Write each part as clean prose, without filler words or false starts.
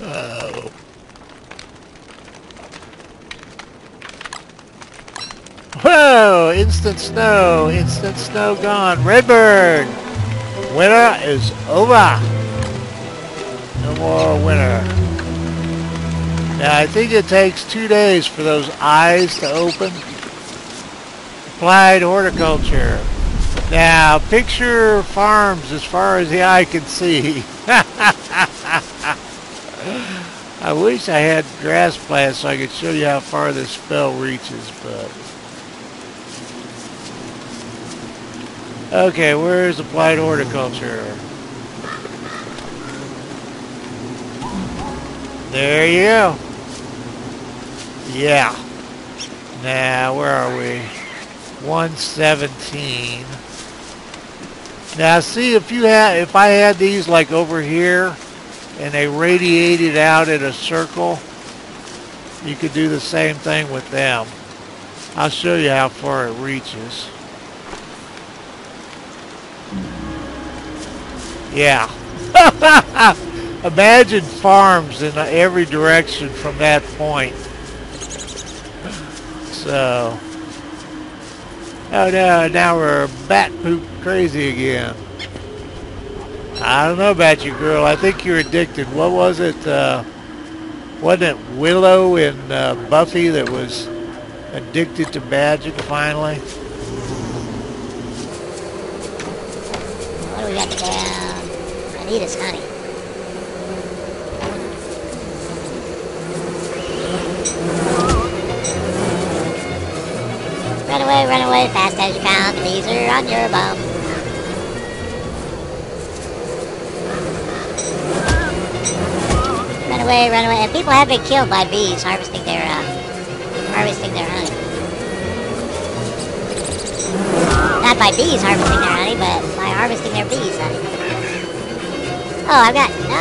Oh. Whoa! Instant snow gone. Redbird! Winter is over. No more winter. Now I think it takes 2 days for those eyes to open. Applied horticulture. Now picture farms as far as the eye can see. I wish I had grass plants so I could show you how far this spell reaches, but... Okay, where's applied horticulture? There you go. Yeah. Now, where are we? 117. Now, see, if I had these like over here and they radiated out in a circle, you could do the same thing with them. I'll show you how far it reaches. Yeah. Imagine farms in every direction from that point. So, oh no, now we're bat poop crazy again. I don't know about you, girl. I think you're addicted. What was it? Wasn't it Willow and Buffy that was addicted to magic finally? What do we got down? I need is honey. Run away, fast as you can. Bees are on your bum. Run away, and people have been killed by bees harvesting their honey. Not by bees harvesting their honey, but by harvesting their bees' honey. Oh, I've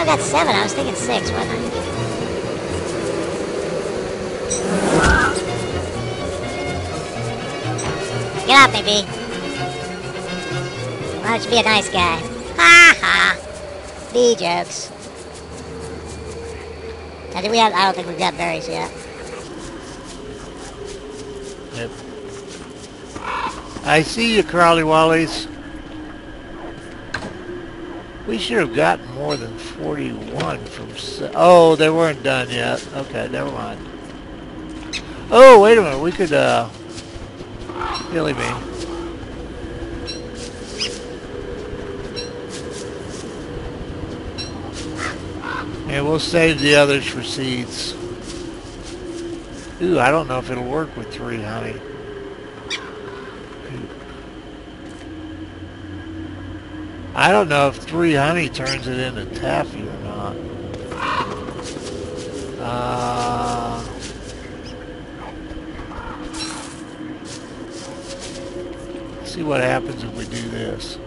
got 7. I was thinking 6, wasn't I? Get off me, bee. Why don't you be a nice guy? Ha ha. Bee jokes. Now, I don't think we've got berries yet. Yep. I see you, Crawly Wallies. We should have gotten more than 41 from... Oh, they weren't done yet. Okay, never mind. Oh, wait a minute. We could, Silly me. And we'll save the others for seeds. Ooh, I don't know if it'll work with 3 honey. I don't know if 3 honey turns it into taffy or not. Let's see what happens if we do this.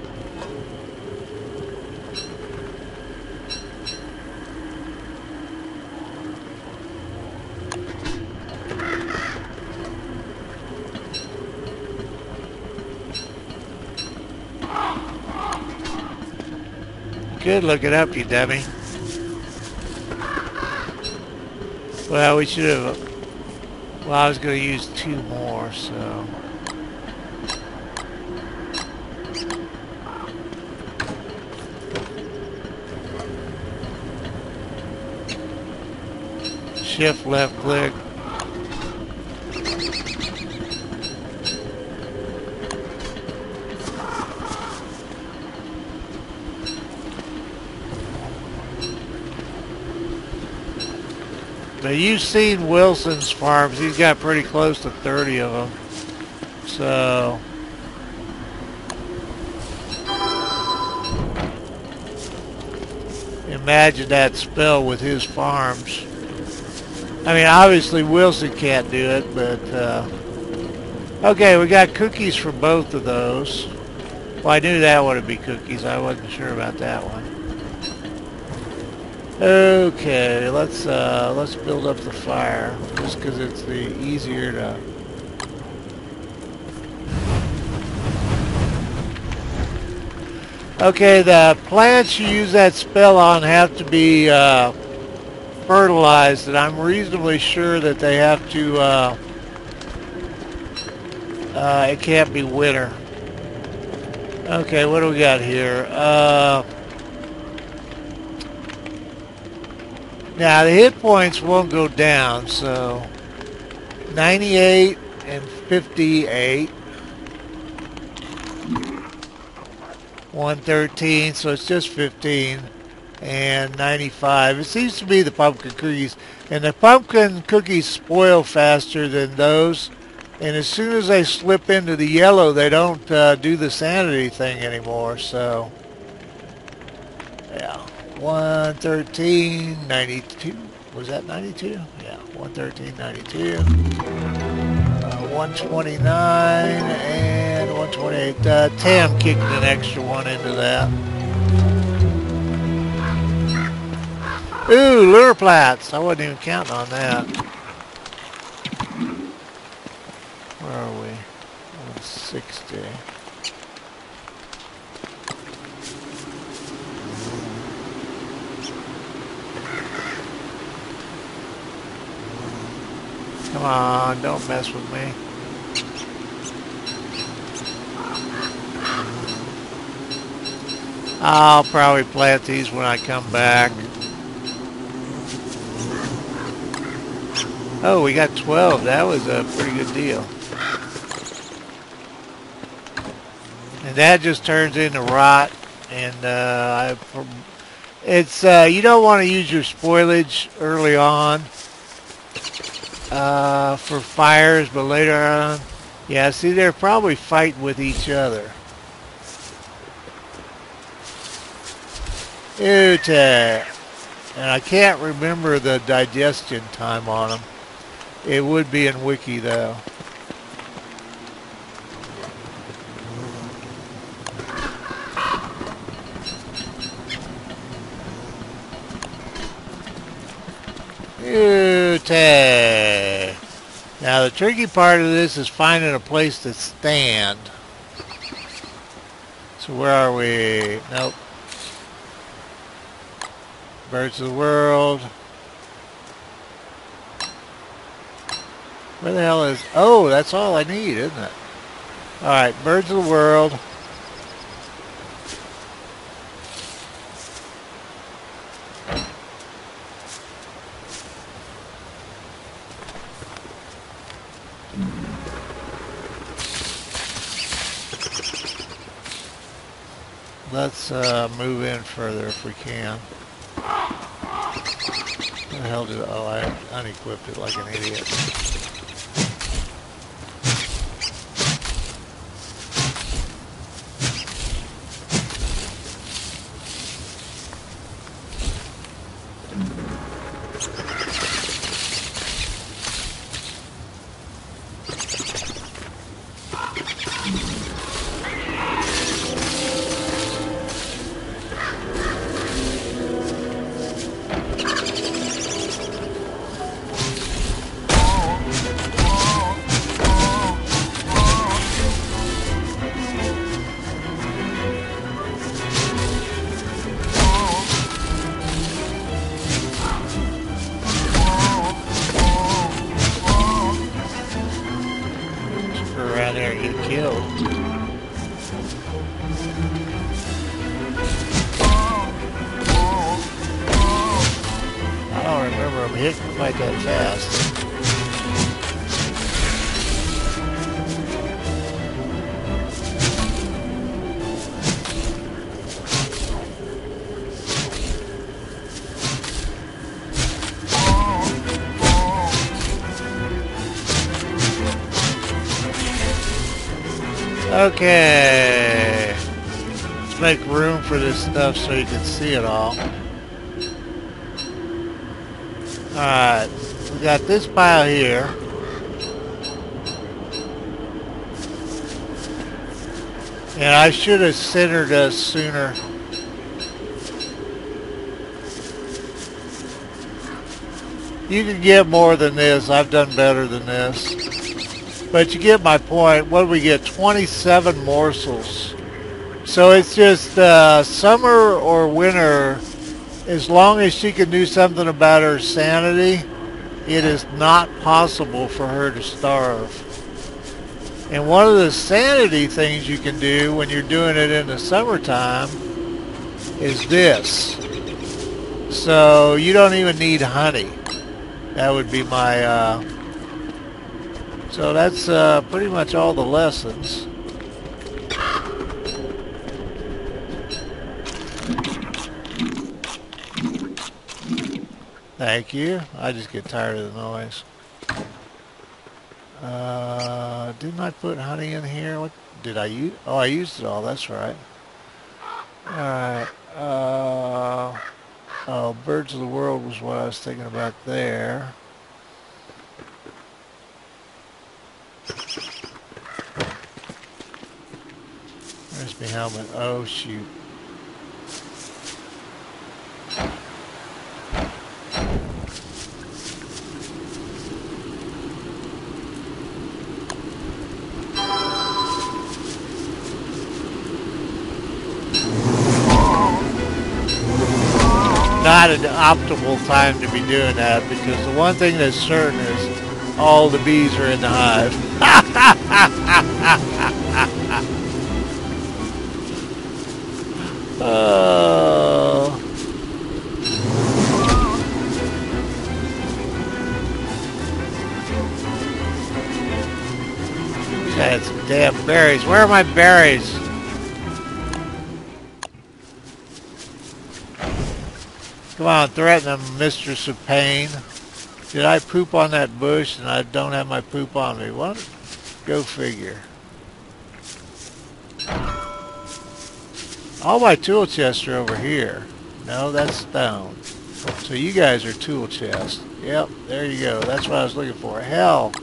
Good, look it up, you dummy. Well, we should have... Well, I was going to use 2 more, so... Shift left click. Now you've seen Wilson's farms. He's got pretty close to 30 of them. So imagine that spell with his farms. I mean, obviously Wilson can't do it, but okay, we got cookies for both of those. Well, I knew that would be cookies. I wasn't sure about that one. Okay, let's build up the fire just because it's the easier to. Okay, the plants you use that spell on have to be fertilized, and I'm reasonably sure that they have to, it can't be winter. Okay, what do we got here? Now the hit points won't go down, so 98 and 58. 113, so it's just 15, and 95. It seems to be the pumpkin cookies, and the pumpkin cookies spoil faster than those, and as soon as they slip into the yellow, they don't do the sanity thing anymore, so yeah. 113, 92. Was that 92? Yeah, 113, 92. 129 and 128. Tam kicked an extra one into that. Ooh, Lureplants. I wasn't even counting on that. Where are we? 160. Come on, don't mess with me. I'll probably plant these when I come back. Oh, we got 12. That was a pretty good deal. And that just turns into rot. And it's you don't want to use your spoilage early on for fires, but later on, yeah. See, they're probably fighting with each other. And I can't remember the digestion time on them. It would be in Wiki though. Now the tricky part of this is finding a place to stand. So where are we? Nope. Birds of the world. Where the hell is... Oh, that's all I need, isn't it? Alright, birds of the world. Let's move in further if we can. What the hell did... Oh, I unequipped it like an idiot. Quite that fast. Okay, let's make room for this stuff so you can see it all. Alright, we got this pile here. And I should have centered us sooner. You can get more than this. I've done better than this. But you get my point. What do we get? 27 morsels. So it's just summer or winter as long as she can do something about her sanity, it is not possible for her to starve. And one of the sanity things you can do when you're doing it in the summertime is this. So you don't even need honey. That would be my... so that's pretty much all the lessons. Thank you. I just get tired of the noise. Didn't I put honey in here? What did I use? Oh, I used it all. That's right. Alright. Oh, birds of the world was what I was thinking about there. Where's my helmet? Oh, shoot. Not an optimal time to be doing that, because the one thing that's certain is all the bees are in the hive. Oh. Had some damn berries. Where are my berries? Come on, threaten them, mistress of pain. Did I poop on that bush and I don't have my poop on me? What? Go figure. All my tool chests are over here. No, that's stone. So you guys are tool chests. Yep, there you go. That's what I was looking for. Hell.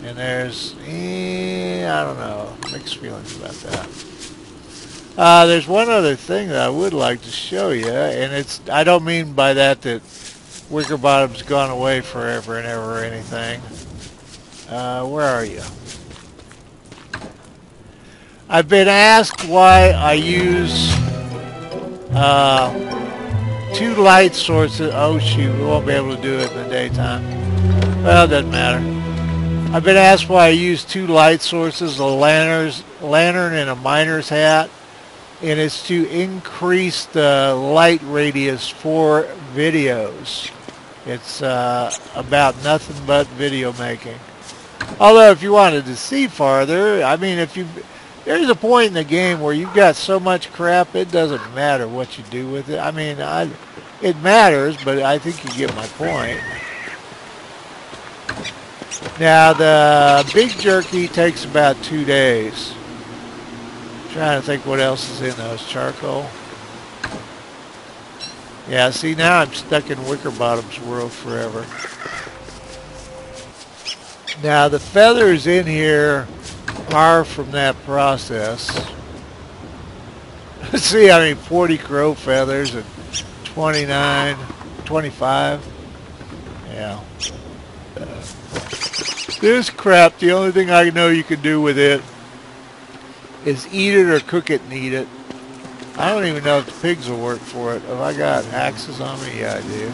And there's, I don't know, mixed feelings about that. There's one other thing that I would like to show you, and it's, I don't mean by that Wickerbottom's gone away forever and ever or anything. Where are you? I've been asked why I use two light sources. Oh shoot, we won't be able to do it in the daytime. Well, it doesn't matter. I've been asked why I use two light sources, a lantern and a miner's hat. And it's to increase the light radius for videos. It's about nothing but video making. Although if you wanted to see farther, I mean, there's a point in the game where you've got so much crap, it doesn't matter what you do with it. I mean, it matters, but I think you get my point. Now, the big jerky takes about 2 days. Trying to think what else is in those. Charcoal. Yeah, see, now I'm stuck in Wickerbottom's world forever. Now, the feathers in here are from that process. See, I mean, 40 crow feathers and 29, 25. Yeah. This crap, the only thing I know you can do with it is eat it or cook it and eat it. I don't even know if the pigs will work for it. Have I got axes on me? Yeah, I do.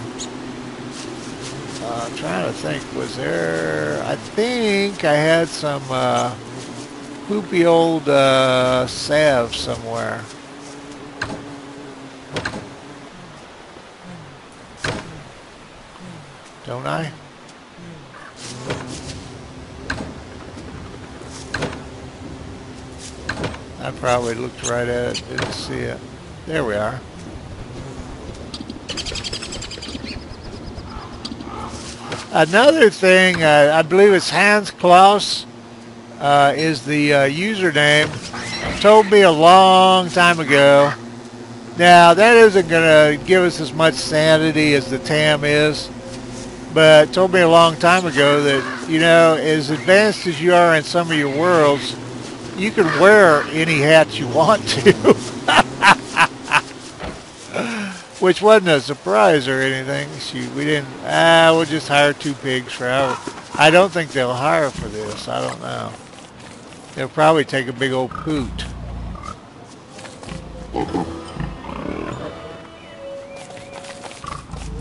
I'm trying to think. Was there... I think I had some poopy old salve somewhere. Don't I? I probably looked right at it, didn't see it. There we are. Another thing, I believe it's Hans Klaus is the username. Told me a long time ago. Now, that isn't going to give us as much sanity as the TAM is. But told me a long time ago that, you know, as advanced as you are in some of your worlds, you can wear any hat you want to. Which wasn't a surprise or anything. Shoot, we didn't, we'll just hire 2 pigs for hour. I don't think they'll hire for this. I don't know. They'll probably take a big old poot.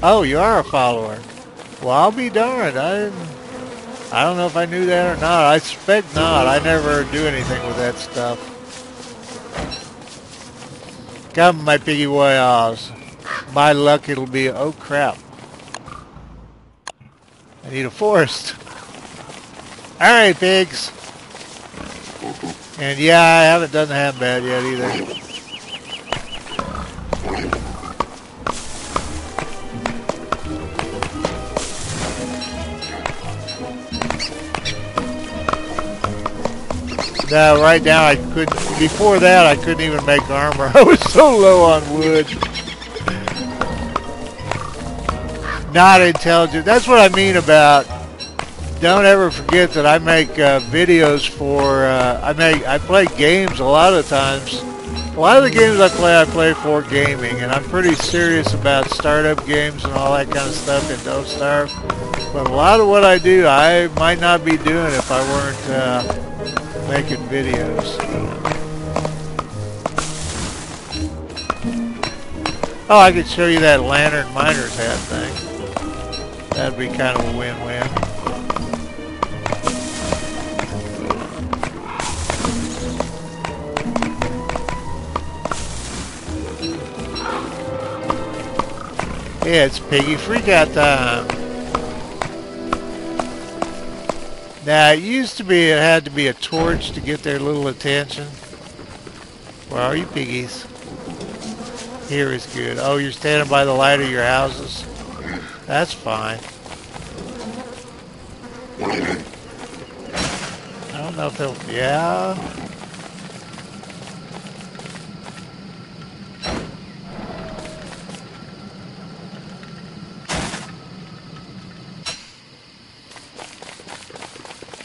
Oh, you are a follower. Well, I'll be darned. I don't know if I knew that or not. I suspect not. I never do anything with that stuff. Come, my piggy boys. My luck, it'll be... Oh, crap. I need a forest. All right, pigs. And yeah, I haven't done the ham bed yet either. No, right now I couldn't. Before that, I couldn't even make armor. I was so low on wood. Not intelligent. That's what I mean about. Don't ever forget that I make videos for. I play games a lot of times. A lot of the games I play for gaming, and I'm pretty serious about startup games and all that kind of stuff. And don't starve. But a lot of what I do, I might not be doing if I weren't. Making videos. Oh, I could show you that lantern miner's hat thing. That'd be kind of a win-win. Yeah, it's piggy freakout time. Now, it used to be it had to be a torch to get their little attention. Where are you, piggies? Here is good. Oh, you're standing by the light of your houses? That's fine. I don't know if they'll... Yeah.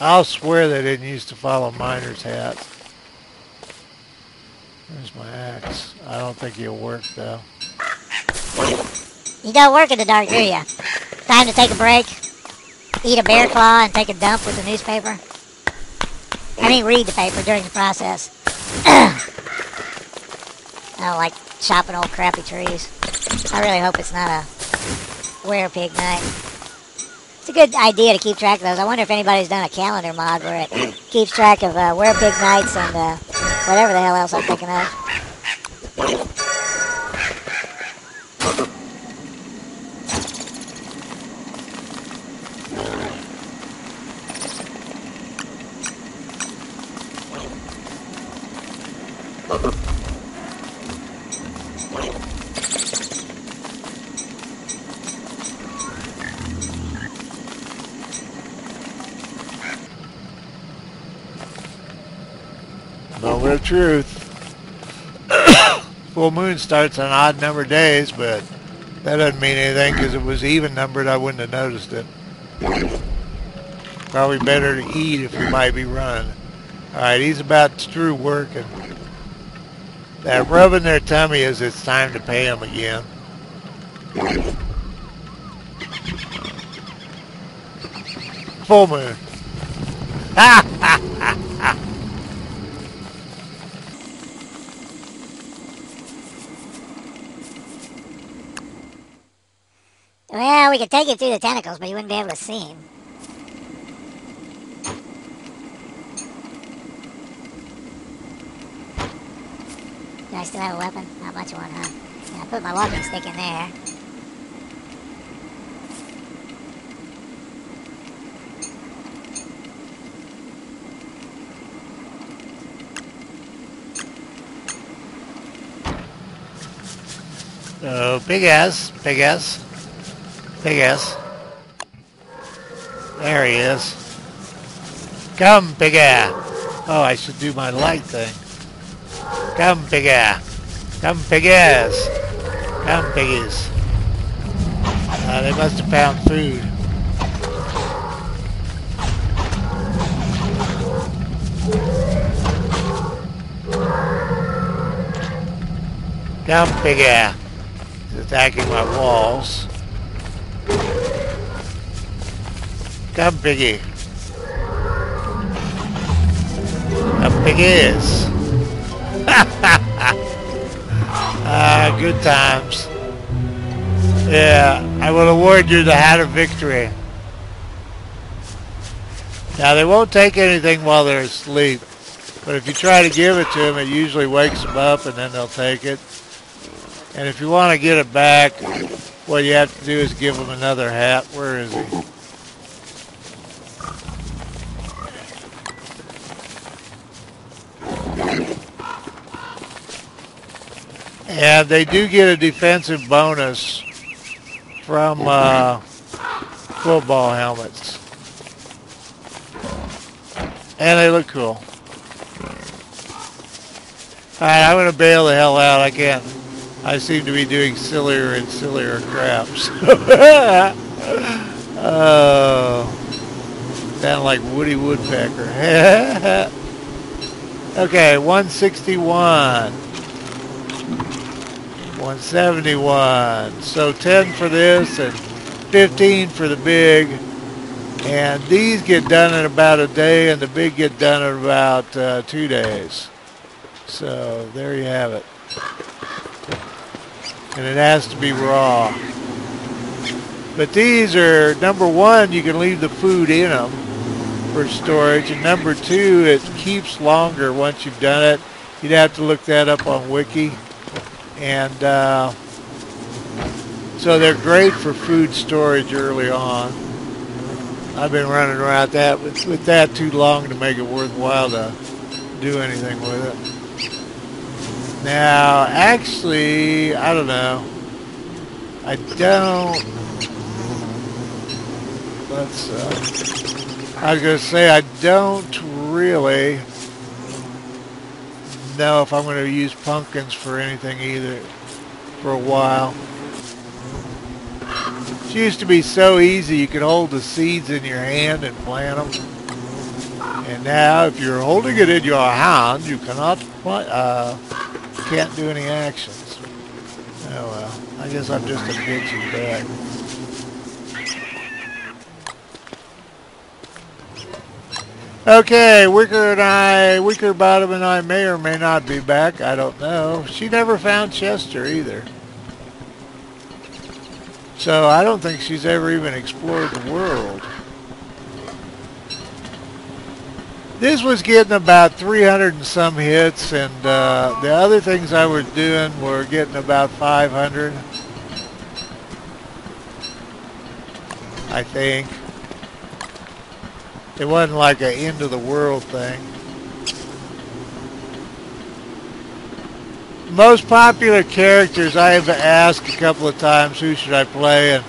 I'll swear they didn't used to follow miners' hats. There's my axe. I don't think he'll work, though. You don't work in the dark, do you? Time to take a break, eat a bear claw, and take a dump with the newspaper. I mean, read the paper during the process. I don't like chopping old crappy trees. I really hope it's not a werepig night. It's a good idea to keep track of those. I wonder if anybody's done a calendar mod where it keeps track of werepig nights and whatever the hell else I'm thinking of. Moment of truth. Full moon starts on odd numbered days, but that doesn't mean anything because if it was even numbered, I wouldn't have noticed it. Probably better to eat if you might be running. Alright, he's about through working. That rubbing their tummy is it's time to pay him again. Full moon. Ha ha ha ha. Well, we could take you through the tentacles, but you wouldn't be able to see him. Do I still have a weapon? Not much of one, huh? Yeah, I put my walking stick in there. Oh, big ass, big ass. Big ass. There he is. Come, big ass. Oh, I should do my light thing. Come, big ass. Come, big ass. Come, piggies. They must have found food. Come, big ass. He's attacking my walls. Come, piggy. Come, piggies. Good times. Yeah, I will award you the hat of victory. Now, they won't take anything while they're asleep, but if you try to give it to them, it usually wakes them up and then they'll take it. And if you want to get it back, what you have to do is give them another hat. Where is he? And they do get a defensive bonus from football helmets. And they look cool. Alright, I'm going to bail the hell out. I can't. I seem to be doing sillier and sillier crap. Oh, sound like Woody Woodpecker. Okay, 161. 171. So 10 for this and 15 for the big. And these get done in about a day and the big get done in about 2 days. So there you have it. And it has to be raw. But these are, number one, you can leave the food in them for storage. And number two, it keeps longer once you've done it. You'd have to look that up on Wiki. And so they're great for food storage early on. I've been running around that with that too long to make it worthwhile to do anything with it. Now, actually, I don't know. I don't. I was going to say I don't really know if I'm going to use pumpkins for anything either for a while. It used to be so easy. You could hold the seeds in your hand and plant them. And now, if you're holding it in your hand, you cannot can't do any actions. Oh well, I guess I'm just a bitchy bag. Okay, Wickerbottom and I may or may not be back. I don't know. She never found Chester either. So I don't think she's ever even explored the world. This was getting about 300 and some hits, and the other things I was doing were getting about 500, I think. It wasn't like an end of the world thing. Most popular characters, I have asked a couple of times, who should I play, and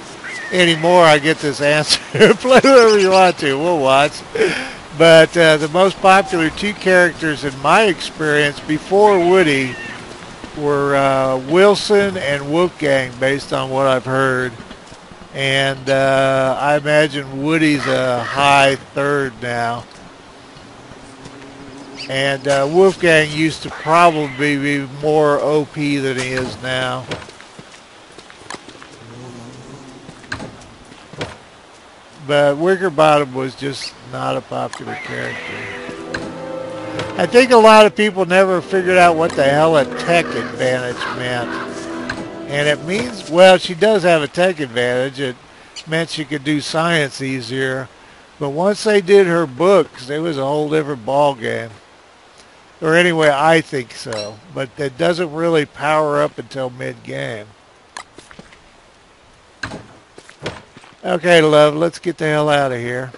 anymore I get this answer, play whoever you want to, we'll watch. But the most popular two characters in my experience before Woody were Wilson and Wolfgang, based on what I've heard. And I imagine Woody's a high third now. And Wolfgang used to probably be more OP than he is now. But Wickerbottom was just not a popular character. I think a lot of people never figured out what the hell a tech advantage meant. And it means, well, she does have a tech advantage. It meant she could do science easier. But once they did her books, it was a whole different ball game. Or anyway, I think so. But it doesn't really power up until mid-game. Okay, love, let's get the hell out of here.